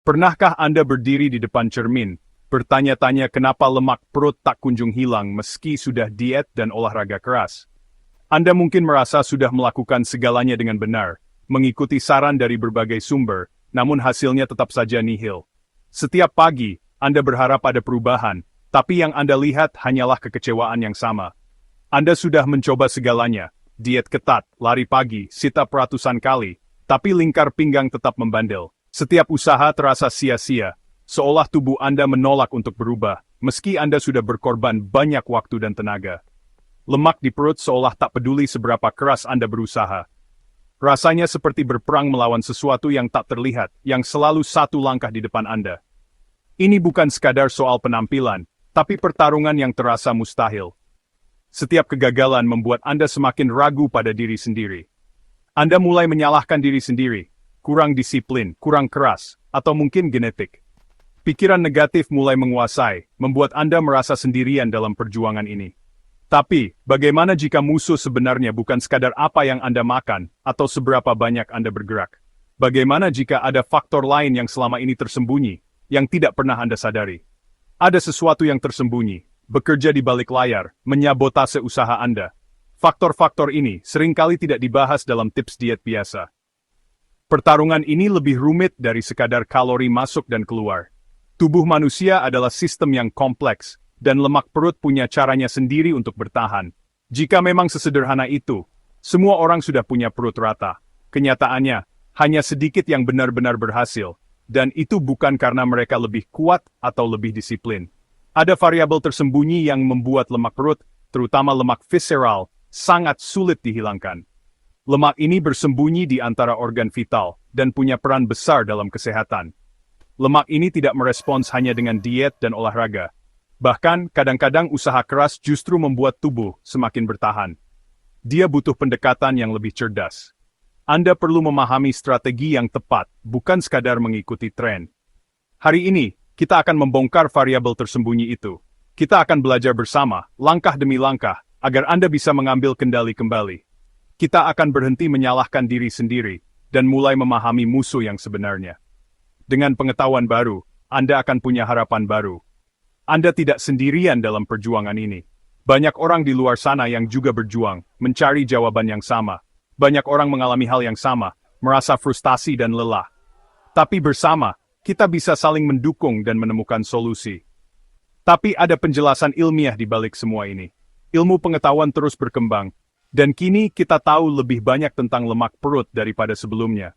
Pernahkah Anda berdiri di depan cermin, bertanya-tanya kenapa lemak perut tak kunjung hilang meski sudah diet dan olahraga keras? Anda mungkin merasa sudah melakukan segalanya dengan benar, mengikuti saran dari berbagai sumber, namun hasilnya tetap saja nihil. Setiap pagi, Anda berharap ada perubahan, tapi yang Anda lihat hanyalah kekecewaan yang sama. Anda sudah mencoba segalanya, diet ketat, lari pagi, sit-up ratusan kali, tapi lingkar pinggang tetap membandel. Setiap usaha terasa sia-sia, seolah tubuh Anda menolak untuk berubah, meski Anda sudah berkorban banyak waktu dan tenaga. Lemak di perut seolah tak peduli seberapa keras Anda berusaha. Rasanya seperti berperang melawan sesuatu yang tak terlihat, yang selalu satu langkah di depan Anda. Ini bukan sekadar soal penampilan, tapi pertarungan yang terasa mustahil. Setiap kegagalan membuat Anda semakin ragu pada diri sendiri. Anda mulai menyalahkan diri sendiri. Kurang disiplin, kurang keras, atau mungkin genetik. Pikiran negatif mulai menguasai, membuat Anda merasa sendirian dalam perjuangan ini. Tapi, bagaimana jika musuh sebenarnya bukan sekadar apa yang Anda makan, atau seberapa banyak Anda bergerak? Bagaimana jika ada faktor lain yang selama ini tersembunyi, yang tidak pernah Anda sadari? Ada sesuatu yang tersembunyi, bekerja di balik layar, menyabotase usaha Anda. Faktor-faktor ini seringkali tidak dibahas dalam tips diet biasa. Pertarungan ini lebih rumit dari sekadar kalori masuk dan keluar. Tubuh manusia adalah sistem yang kompleks, dan lemak perut punya caranya sendiri untuk bertahan. Jika memang sesederhana itu, semua orang sudah punya perut rata. Kenyataannya, hanya sedikit yang benar-benar berhasil, dan itu bukan karena mereka lebih kuat atau lebih disiplin. Ada variabel tersembunyi yang membuat lemak perut, terutama lemak visceral, sangat sulit dihilangkan. Lemak ini bersembunyi di antara organ vital, dan punya peran besar dalam kesehatan. Lemak ini tidak merespons hanya dengan diet dan olahraga. Bahkan, kadang-kadang usaha keras justru membuat tubuh semakin bertahan. Dia butuh pendekatan yang lebih cerdas. Anda perlu memahami strategi yang tepat, bukan sekadar mengikuti tren. Hari ini, kita akan membongkar variabel tersembunyi itu. Kita akan belajar bersama, langkah demi langkah, agar Anda bisa mengambil kendali kembali. Kita akan berhenti menyalahkan diri sendiri, dan mulai memahami musuh yang sebenarnya. Dengan pengetahuan baru, Anda akan punya harapan baru. Anda tidak sendirian dalam perjuangan ini. Banyak orang di luar sana yang juga berjuang, mencari jawaban yang sama. Banyak orang mengalami hal yang sama, merasa frustasi dan lelah. Tapi bersama, kita bisa saling mendukung dan menemukan solusi. Tapi ada penjelasan ilmiah di balik semua ini. Ilmu pengetahuan terus berkembang, dan kini kita tahu lebih banyak tentang lemak perut daripada sebelumnya.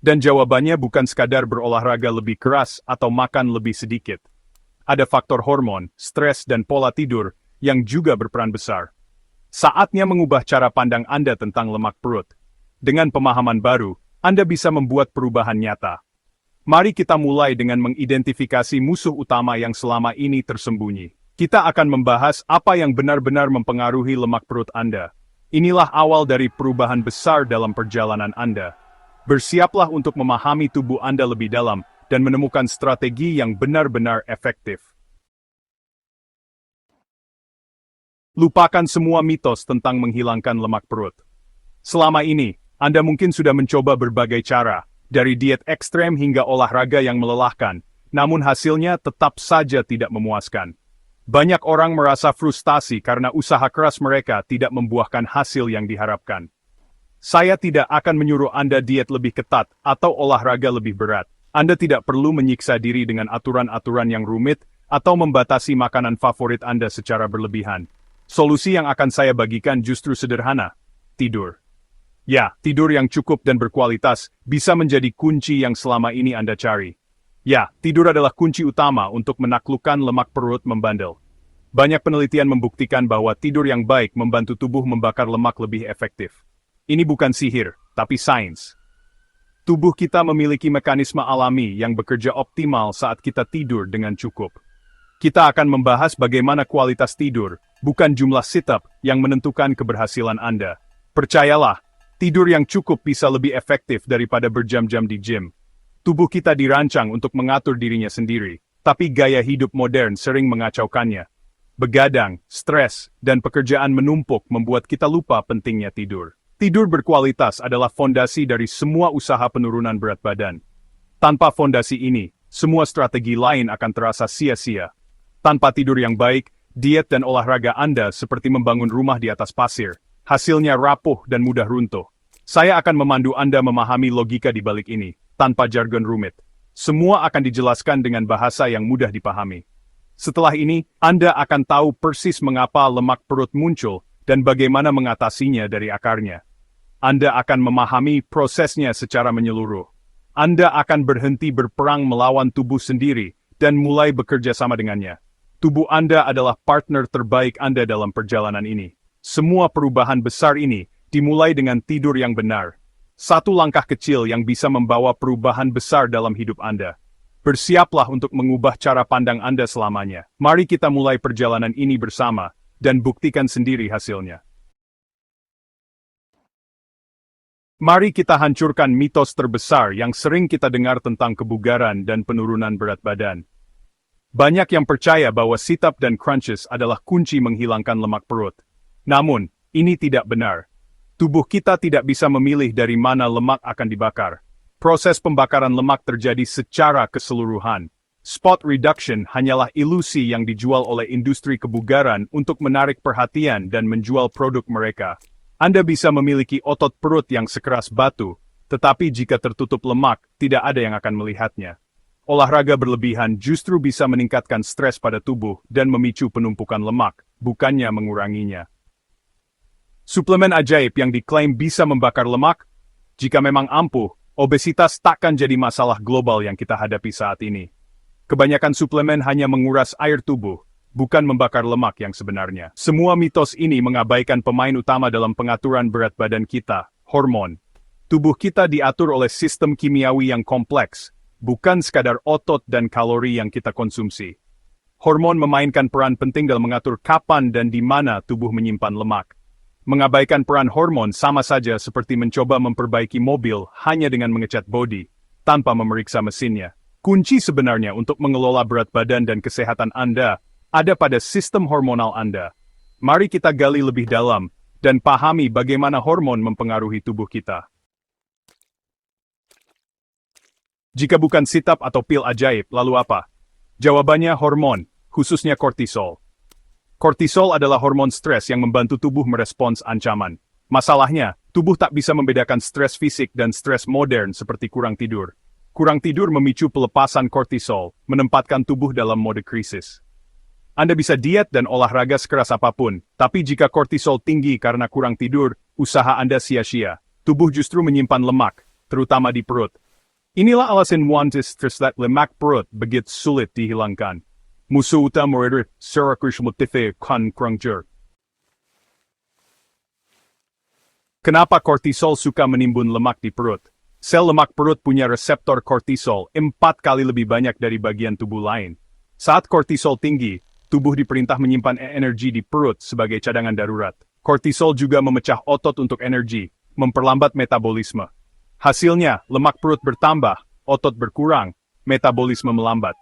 Dan jawabannya bukan sekadar berolahraga lebih keras atau makan lebih sedikit. Ada faktor hormon, stres dan pola tidur yang juga berperan besar. Saatnya mengubah cara pandang Anda tentang lemak perut. Dengan pemahaman baru, Anda bisa membuat perubahan nyata. Mari kita mulai dengan mengidentifikasi musuh utama yang selama ini tersembunyi. Kita akan membahas apa yang benar-benar mempengaruhi lemak perut Anda. Inilah awal dari perubahan besar dalam perjalanan Anda. Bersiaplah untuk memahami tubuh Anda lebih dalam dan menemukan strategi yang benar-benar efektif. Lupakan semua mitos tentang menghilangkan lemak perut. Selama ini, Anda mungkin sudah mencoba berbagai cara, dari diet ekstrem hingga olahraga yang melelahkan, namun hasilnya tetap saja tidak memuaskan. Banyak orang merasa frustasi karena usaha keras mereka tidak membuahkan hasil yang diharapkan. Saya tidak akan menyuruh Anda diet lebih ketat atau olahraga lebih berat. Anda tidak perlu menyiksa diri dengan aturan-aturan yang rumit atau membatasi makanan favorit Anda secara berlebihan. Solusi yang akan saya bagikan justru sederhana. Tidur. Ya, tidur yang cukup dan berkualitas bisa menjadi kunci yang selama ini Anda cari. Ya, tidur adalah kunci utama untuk menaklukkan lemak perut membandel. Banyak penelitian membuktikan bahwa tidur yang baik membantu tubuh membakar lemak lebih efektif. Ini bukan sihir, tapi sains. Tubuh kita memiliki mekanisme alami yang bekerja optimal saat kita tidur dengan cukup. Kita akan membahas bagaimana kualitas tidur, bukan jumlah sit-up yang menentukan keberhasilan Anda. Percayalah, tidur yang cukup bisa lebih efektif daripada berjam-jam di gym. Tubuh kita dirancang untuk mengatur dirinya sendiri, tapi gaya hidup modern sering mengacaukannya. Begadang, stres, dan pekerjaan menumpuk membuat kita lupa pentingnya tidur. Tidur berkualitas adalah fondasi dari semua usaha penurunan berat badan. Tanpa fondasi ini, semua strategi lain akan terasa sia-sia. Tanpa tidur yang baik, diet dan olahraga Anda seperti membangun rumah di atas pasir. Hasilnya rapuh dan mudah runtuh. Saya akan memandu Anda memahami logika di balik ini, tanpa jargon rumit. Semua akan dijelaskan dengan bahasa yang mudah dipahami. Setelah ini, Anda akan tahu persis mengapa lemak perut muncul dan bagaimana mengatasinya dari akarnya. Anda akan memahami prosesnya secara menyeluruh. Anda akan berhenti berperang melawan tubuh sendiri dan mulai bekerja sama dengannya. Tubuh Anda adalah partner terbaik Anda dalam perjalanan ini. Semua perubahan besar ini dimulai dengan tidur yang benar. Satu langkah kecil yang bisa membawa perubahan besar dalam hidup Anda. Bersiaplah untuk mengubah cara pandang Anda selamanya. Mari kita mulai perjalanan ini bersama dan buktikan sendiri hasilnya. Mari kita hancurkan mitos terbesar yang sering kita dengar tentang kebugaran dan penurunan berat badan. Banyak yang percaya bahwa sit-up dan crunches adalah kunci menghilangkan lemak perut. Namun, ini tidak benar. Tubuh kita tidak bisa memilih dari mana lemak akan dibakar. Proses pembakaran lemak terjadi secara keseluruhan. Spot reduction hanyalah ilusi yang dijual oleh industri kebugaran untuk menarik perhatian dan menjual produk mereka. Anda bisa memiliki otot perut yang sekeras batu, tetapi jika tertutup lemak, tidak ada yang akan melihatnya. Olahraga berlebihan justru bisa meningkatkan stres pada tubuh dan memicu penumpukan lemak, bukannya menguranginya. Suplemen ajaib yang diklaim bisa membakar lemak? Jika memang ampuh, obesitas takkan jadi masalah global yang kita hadapi saat ini. Kebanyakan suplemen hanya menguras air tubuh, bukan membakar lemak yang sebenarnya. Semua mitos ini mengabaikan pemain utama dalam pengaturan berat badan kita, hormon. Tubuh kita diatur oleh sistem kimiawi yang kompleks, bukan sekadar otot dan kalori yang kita konsumsi. Hormon memainkan peran penting dalam mengatur kapan dan di mana tubuh menyimpan lemak. Mengabaikan peran hormon sama saja seperti mencoba memperbaiki mobil hanya dengan mengecat bodi, tanpa memeriksa mesinnya. Kunci sebenarnya untuk mengelola berat badan dan kesehatan Anda ada pada sistem hormonal Anda. Mari kita gali lebih dalam dan pahami bagaimana hormon mempengaruhi tubuh kita. Jika bukan sit-up atau pil ajaib, lalu apa? Jawabannya hormon, khususnya kortisol. Kortisol adalah hormon stres yang membantu tubuh merespons ancaman. Masalahnya, tubuh tak bisa membedakan stres fisik dan stres modern seperti kurang tidur. Kurang tidur memicu pelepasan kortisol, menempatkan tubuh dalam mode krisis. Anda bisa diet dan olahraga sekeras apapun, tapi jika kortisol tinggi karena kurang tidur, usaha Anda sia-sia. Tubuh justru menyimpan lemak, terutama di perut. Inilah alasan wanita stres lemak perut begitu sulit dihilangkan. Musuh utama adalah secara motif kurang tidur. Kenapa kortisol suka menimbun lemak di perut? Sel lemak perut punya reseptor kortisol 4 kali lebih banyak dari bagian tubuh lain. Saat kortisol tinggi, tubuh diperintah menyimpan energi di perut sebagai cadangan darurat. Kortisol juga memecah otot untuk energi, memperlambat metabolisme. Hasilnya, lemak perut bertambah, otot berkurang, metabolisme melambat.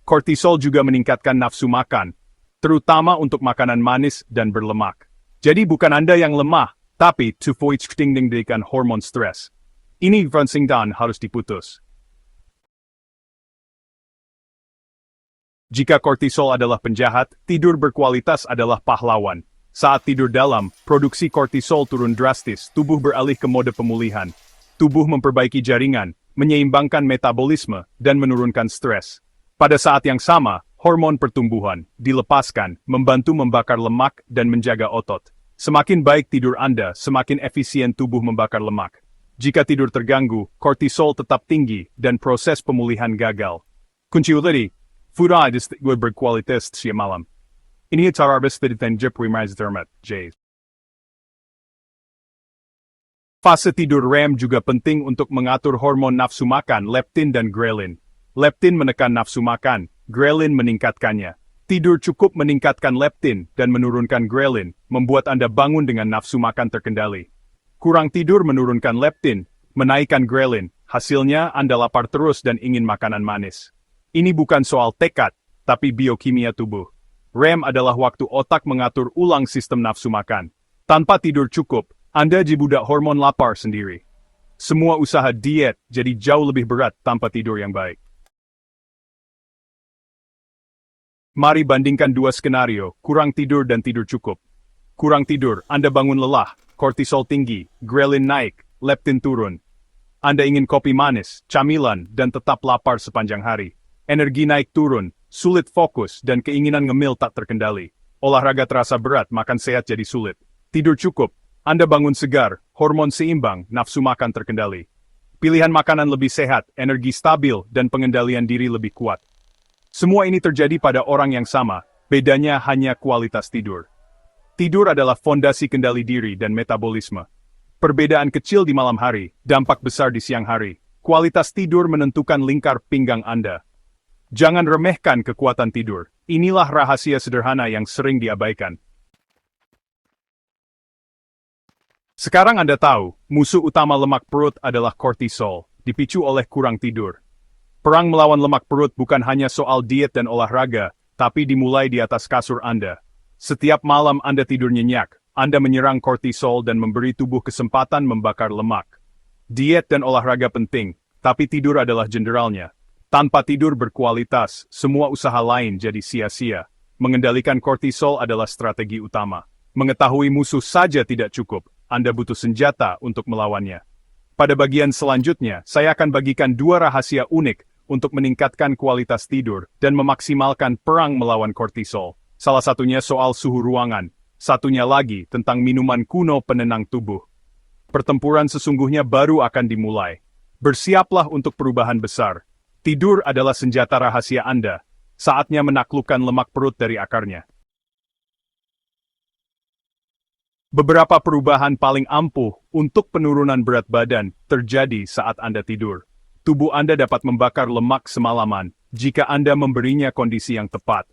Kortisol juga meningkatkan nafsu makan, terutama untuk makanan manis dan berlemak. Jadi bukan Anda yang lemah, tapi tubuh dengan hormon stres. Ini dan harus diputus. Jika kortisol adalah penjahat, tidur berkualitas adalah pahlawan. Saat tidur dalam, produksi kortisol turun drastis, tubuh beralih ke mode pemulihan. Tubuh memperbaiki jaringan, menyeimbangkan metabolisme, dan menurunkan stres. Pada saat yang sama, hormon pertumbuhan dilepaskan, membantu membakar lemak dan menjaga otot. Semakin baik tidur Anda, semakin efisien tubuh membakar lemak. Jika tidur terganggu, kortisol tetap tinggi, dan proses pemulihan gagal. Kunci utama food berkualitas siang malam. Ini cara dan termat, J. Fase tidur REM juga penting untuk mengatur hormon nafsu makan, leptin dan grelin. Leptin menekan nafsu makan, grelin meningkatkannya. Tidur cukup meningkatkan leptin dan menurunkan grelin, membuat Anda bangun dengan nafsu makan terkendali. Kurang tidur menurunkan leptin, menaikkan grelin, hasilnya Anda lapar terus dan ingin makanan manis. Ini bukan soal tekad, tapi biokimia tubuh. REM adalah waktu otak mengatur ulang sistem nafsu makan. Tanpa tidur cukup, Anda dibudak hormon lapar sendiri. Semua usaha diet jadi jauh lebih berat tanpa tidur yang baik. Mari bandingkan dua skenario, kurang tidur dan tidur cukup. Kurang tidur, Anda bangun lelah, kortisol tinggi, grelin naik, leptin turun. Anda ingin kopi manis, camilan, dan tetap lapar sepanjang hari. Energi naik turun, sulit fokus, dan keinginan ngemil tak terkendali. Olahraga terasa berat, makan sehat jadi sulit. Tidur cukup, Anda bangun segar, hormon seimbang, nafsu makan terkendali. Pilihan makanan lebih sehat, energi stabil, dan pengendalian diri lebih kuat. Semua ini terjadi pada orang yang sama, bedanya hanya kualitas tidur. Tidur adalah fondasi kendali diri dan metabolisme. Perbedaan kecil di malam hari, dampak besar di siang hari. Kualitas tidur menentukan lingkar pinggang Anda. Jangan remehkan kekuatan tidur. Inilah rahasia sederhana yang sering diabaikan. Sekarang Anda tahu, musuh utama lemak perut adalah kortisol, dipicu oleh kurang tidur. Perang melawan lemak perut bukan hanya soal diet dan olahraga, tapi dimulai di atas kasur Anda. Setiap malam Anda tidur nyenyak, Anda menyerang kortisol dan memberi tubuh kesempatan membakar lemak. Diet dan olahraga penting, tapi tidur adalah jenderalnya. Tanpa tidur berkualitas, semua usaha lain jadi sia-sia. Mengendalikan kortisol adalah strategi utama. Mengetahui musuh saja tidak cukup, Anda butuh senjata untuk melawannya. Pada bagian selanjutnya, saya akan bagikan dua rahasia unik untuk meningkatkan kualitas tidur dan memaksimalkan perang melawan kortisol. Salah satunya soal suhu ruangan, satunya lagi tentang minuman kuno penenang tubuh. Pertempuran sesungguhnya baru akan dimulai. Bersiaplah untuk perubahan besar. Tidur adalah senjata rahasia Anda. Saatnya menaklukkan lemak perut dari akarnya. Beberapa perubahan paling ampuh untuk penurunan berat badan terjadi saat Anda tidur. Tubuh Anda dapat membakar lemak semalaman jika Anda memberinya kondisi yang tepat.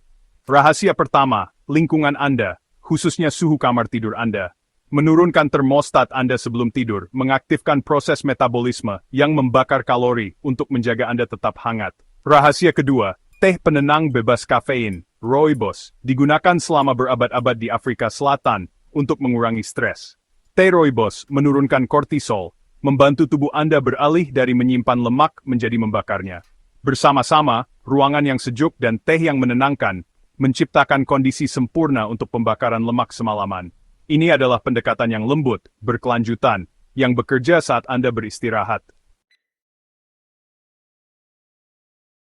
Rahasia pertama, lingkungan Anda, khususnya suhu kamar tidur Anda. Menurunkan termostat Anda sebelum tidur, mengaktifkan proses metabolisme yang membakar kalori untuk menjaga Anda tetap hangat. Rahasia kedua, teh penenang bebas kafein, rooibos, digunakan selama berabad-abad di Afrika Selatan untuk mengurangi stres. Teh rooibos menurunkan kortisol, membantu tubuh Anda beralih dari menyimpan lemak menjadi membakarnya. Bersama-sama, ruangan yang sejuk dan teh yang menenangkan, menciptakan kondisi sempurna untuk pembakaran lemak semalaman. Ini adalah pendekatan yang lembut, berkelanjutan, yang bekerja saat Anda beristirahat.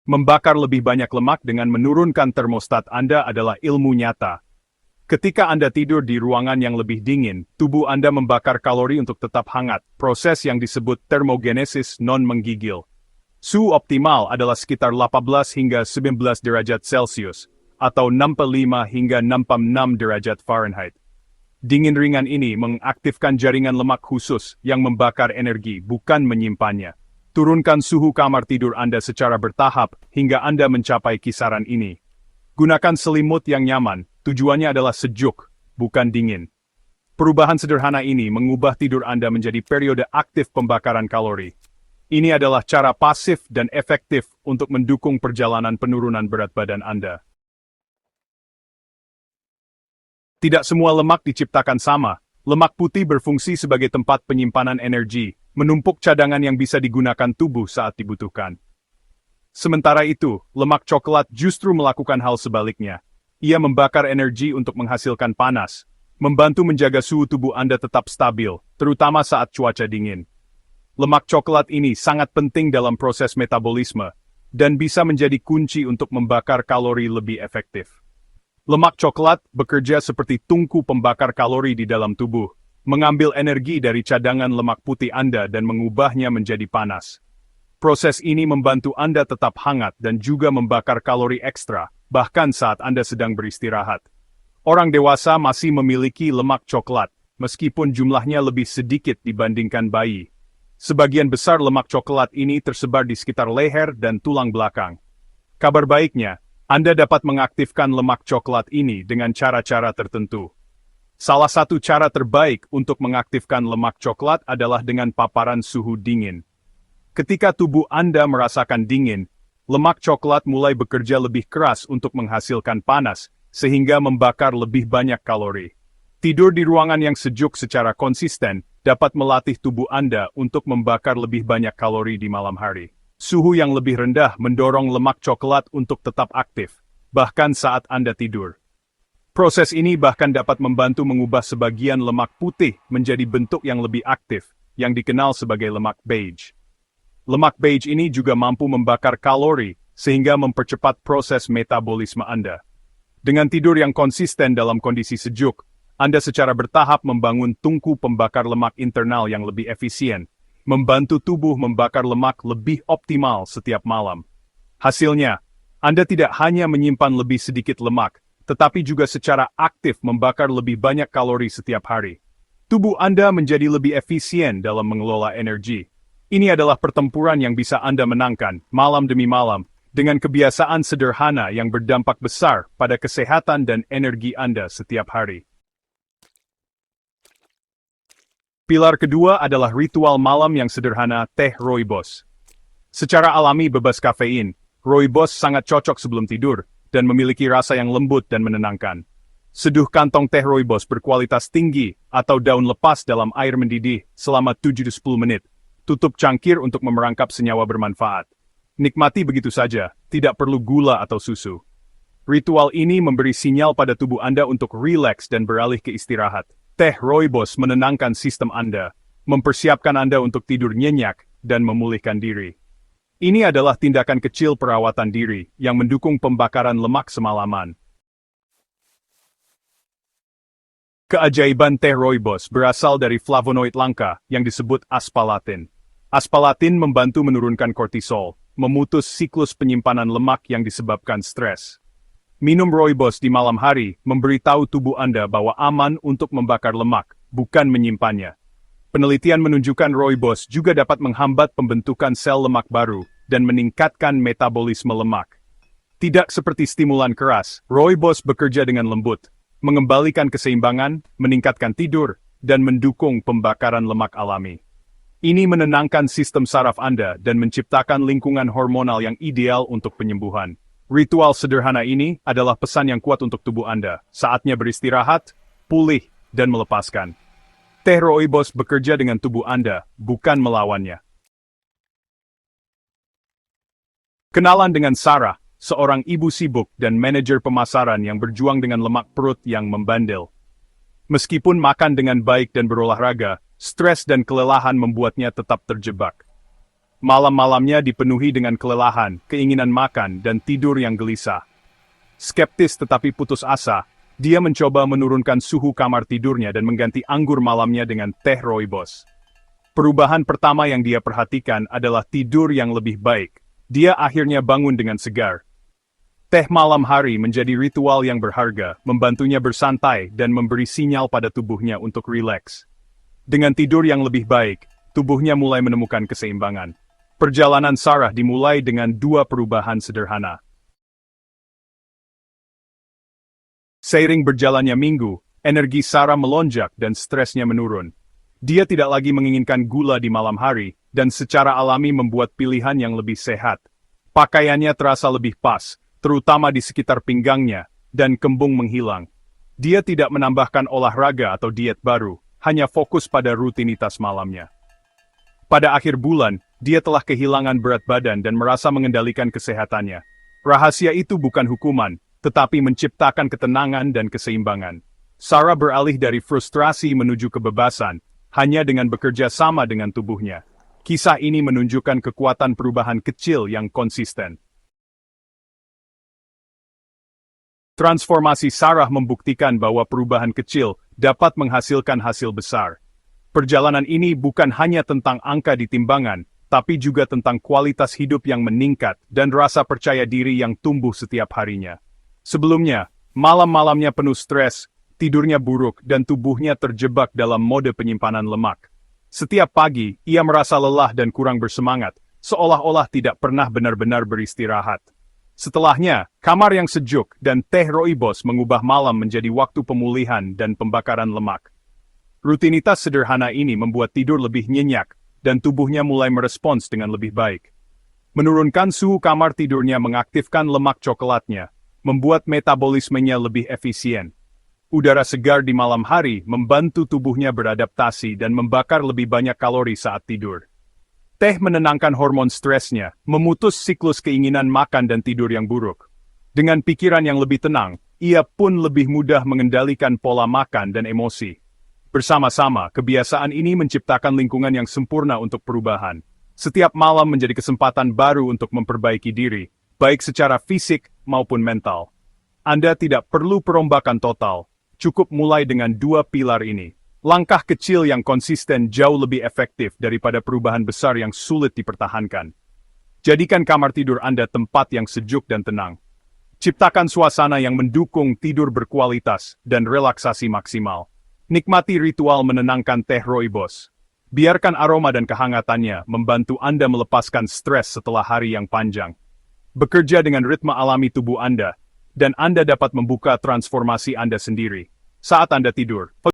Membakar lebih banyak lemak dengan menurunkan termostat Anda adalah ilmu nyata. Ketika Anda tidur di ruangan yang lebih dingin, tubuh Anda membakar kalori untuk tetap hangat, proses yang disebut termogenesis non-menggigil. Suhu optimal adalah sekitar 18 hingga 19 derajat Celcius, atau 65 hingga 66 derajat Fahrenheit. Dingin ringan ini mengaktifkan jaringan lemak khusus yang membakar energi, bukan menyimpannya. Turunkan suhu kamar tidur Anda secara bertahap hingga Anda mencapai kisaran ini. Gunakan selimut yang nyaman, tujuannya adalah sejuk, bukan dingin. Perubahan sederhana ini mengubah tidur Anda menjadi periode aktif pembakaran kalori. Ini adalah cara pasif dan efektif untuk mendukung perjalanan penurunan berat badan Anda. Tidak semua lemak diciptakan sama. Lemak putih berfungsi sebagai tempat penyimpanan energi, menumpuk cadangan yang bisa digunakan tubuh saat dibutuhkan. Sementara itu, lemak coklat justru melakukan hal sebaliknya. Ia membakar energi untuk menghasilkan panas, membantu menjaga suhu tubuh Anda tetap stabil, terutama saat cuaca dingin. Lemak coklat ini sangat penting dalam proses metabolisme, dan bisa menjadi kunci untuk membakar kalori lebih efektif. Lemak coklat bekerja seperti tungku pembakar kalori di dalam tubuh, mengambil energi dari cadangan lemak putih Anda dan mengubahnya menjadi panas. Proses ini membantu Anda tetap hangat dan juga membakar kalori ekstra, bahkan saat Anda sedang beristirahat. Orang dewasa masih memiliki lemak coklat, meskipun jumlahnya lebih sedikit dibandingkan bayi. Sebagian besar lemak coklat ini tersebar di sekitar leher dan tulang belakang. Kabar baiknya, Anda dapat mengaktifkan lemak coklat ini dengan cara-cara tertentu. Salah satu cara terbaik untuk mengaktifkan lemak coklat adalah dengan paparan suhu dingin. Ketika tubuh Anda merasakan dingin, lemak coklat mulai bekerja lebih keras untuk menghasilkan panas, sehingga membakar lebih banyak kalori. Tidur di ruangan yang sejuk secara konsisten dapat melatih tubuh Anda untuk membakar lebih banyak kalori di malam hari. Suhu yang lebih rendah mendorong lemak coklat untuk tetap aktif. bahkan saat Anda tidur. Proses ini bahkan dapat membantu mengubah sebagian lemak putih menjadi bentuk yang lebih aktif, yang dikenal sebagai lemak beige. Lemak beige ini juga mampu membakar kalori, sehingga mempercepat proses metabolisme Anda. Dengan tidur yang konsisten dalam kondisi sejuk, Anda secara bertahap membangun tungku pembakar lemak internal yang lebih efisien, membantu tubuh membakar lemak lebih optimal setiap malam. Hasilnya, Anda tidak hanya menyimpan lebih sedikit lemak, tetapi juga secara aktif membakar lebih banyak kalori setiap hari. Tubuh Anda menjadi lebih efisien dalam mengelola energi. Ini adalah pertempuran yang bisa Anda menangkan, malam demi malam, dengan kebiasaan sederhana yang berdampak besar pada kesehatan dan energi Anda setiap hari. Pilar kedua adalah ritual malam yang sederhana, teh rooibos. Secara alami bebas kafein, rooibos sangat cocok sebelum tidur, dan memiliki rasa yang lembut dan menenangkan. Seduh kantong teh rooibos berkualitas tinggi, atau daun lepas dalam air mendidih, selama 7-10 menit. Tutup cangkir untuk memerangkap senyawa bermanfaat. Nikmati begitu saja, tidak perlu gula atau susu. Ritual ini memberi sinyal pada tubuh Anda untuk rileks dan beralih ke istirahat. Teh rooibos menenangkan sistem Anda, mempersiapkan Anda untuk tidur nyenyak, dan memulihkan diri. Ini adalah tindakan kecil perawatan diri yang mendukung pembakaran lemak semalaman. Keajaiban teh rooibos berasal dari flavonoid langka yang disebut aspalatin. Aspalatin membantu menurunkan kortisol, memutus siklus penyimpanan lemak yang disebabkan stres. Minum rooibos di malam hari memberitahu tubuh Anda bahwa aman untuk membakar lemak, bukan menyimpannya. Penelitian menunjukkan rooibos juga dapat menghambat pembentukan sel lemak baru dan meningkatkan metabolisme lemak. Tidak seperti stimulan keras, rooibos bekerja dengan lembut, mengembalikan keseimbangan, meningkatkan tidur, dan mendukung pembakaran lemak alami. Ini menenangkan sistem saraf Anda dan menciptakan lingkungan hormonal yang ideal untuk penyembuhan. Ritual sederhana ini adalah pesan yang kuat untuk tubuh Anda. Saatnya beristirahat, pulih, dan melepaskan. Teh rooibos bekerja dengan tubuh Anda, bukan melawannya. Kenalan dengan Sarah, seorang ibu sibuk dan manajer pemasaran yang berjuang dengan lemak perut yang membandel. Meskipun makan dengan baik dan berolahraga, stres dan kelelahan membuatnya tetap terjebak. Malam-malamnya dipenuhi dengan kelelahan, keinginan makan, dan tidur yang gelisah. Skeptis tetapi putus asa, dia mencoba menurunkan suhu kamar tidurnya dan mengganti anggur malamnya dengan teh rooibos. Perubahan pertama yang dia perhatikan adalah tidur yang lebih baik. Dia akhirnya bangun dengan segar. Teh malam hari menjadi ritual yang berharga, membantunya bersantai dan memberi sinyal pada tubuhnya untuk rileks. Dengan tidur yang lebih baik, tubuhnya mulai menemukan keseimbangan. Perjalanan Sarah dimulai dengan 2 perubahan sederhana. Seiring berjalannya minggu, energi Sarah melonjak dan stresnya menurun. Dia tidak lagi menginginkan gula di malam hari, dan secara alami membuat pilihan yang lebih sehat. Pakaiannya terasa lebih pas, terutama di sekitar pinggangnya, dan kembung menghilang. Dia tidak menambahkan olahraga atau diet baru, hanya fokus pada rutinitas malamnya. Pada akhir bulan, dia telah kehilangan berat badan dan merasa mengendalikan kesehatannya. Rahasia itu bukan hukuman, tetapi menciptakan ketenangan dan keseimbangan. Sarah beralih dari frustrasi menuju kebebasan, hanya dengan bekerja sama dengan tubuhnya. Kisah ini menunjukkan kekuatan perubahan kecil yang konsisten. Transformasi Sarah membuktikan bahwa perubahan kecil dapat menghasilkan hasil besar. Perjalanan ini bukan hanya tentang angka di timbangan, tapi juga tentang kualitas hidup yang meningkat dan rasa percaya diri yang tumbuh setiap harinya. Sebelumnya, malam-malamnya penuh stres, tidurnya buruk dan tubuhnya terjebak dalam mode penyimpanan lemak. Setiap pagi, ia merasa lelah dan kurang bersemangat, seolah-olah tidak pernah benar-benar beristirahat. Setelahnya, kamar yang sejuk dan teh rooibos mengubah malam menjadi waktu pemulihan dan pembakaran lemak. Rutinitas sederhana ini membuat tidur lebih nyenyak, dan tubuhnya mulai merespons dengan lebih baik. Menurunkan suhu kamar tidurnya mengaktifkan lemak coklatnya, membuat metabolismenya lebih efisien. Udara segar di malam hari membantu tubuhnya beradaptasi dan membakar lebih banyak kalori saat tidur. Teh menenangkan hormon stresnya, memutus siklus keinginan makan dan tidur yang buruk. Dengan pikiran yang lebih tenang, ia pun lebih mudah mengendalikan pola makan dan emosi. Bersama-sama, kebiasaan ini menciptakan lingkungan yang sempurna untuk perubahan. Setiap malam menjadi kesempatan baru untuk memperbaiki diri, baik secara fisik maupun mental. Anda tidak perlu perombakan total, cukup mulai dengan 2 pilar ini. Langkah kecil yang konsisten jauh lebih efektif daripada perubahan besar yang sulit dipertahankan. Jadikan kamar tidur Anda tempat yang sejuk dan tenang. Ciptakan suasana yang mendukung tidur berkualitas dan relaksasi maksimal. Nikmati ritual menenangkan teh rooibos. Biarkan aroma dan kehangatannya membantu Anda melepaskan stres setelah hari yang panjang. Bekerja dengan ritme alami tubuh Anda, dan Anda dapat membuka transformasi Anda sendiri saat Anda tidur.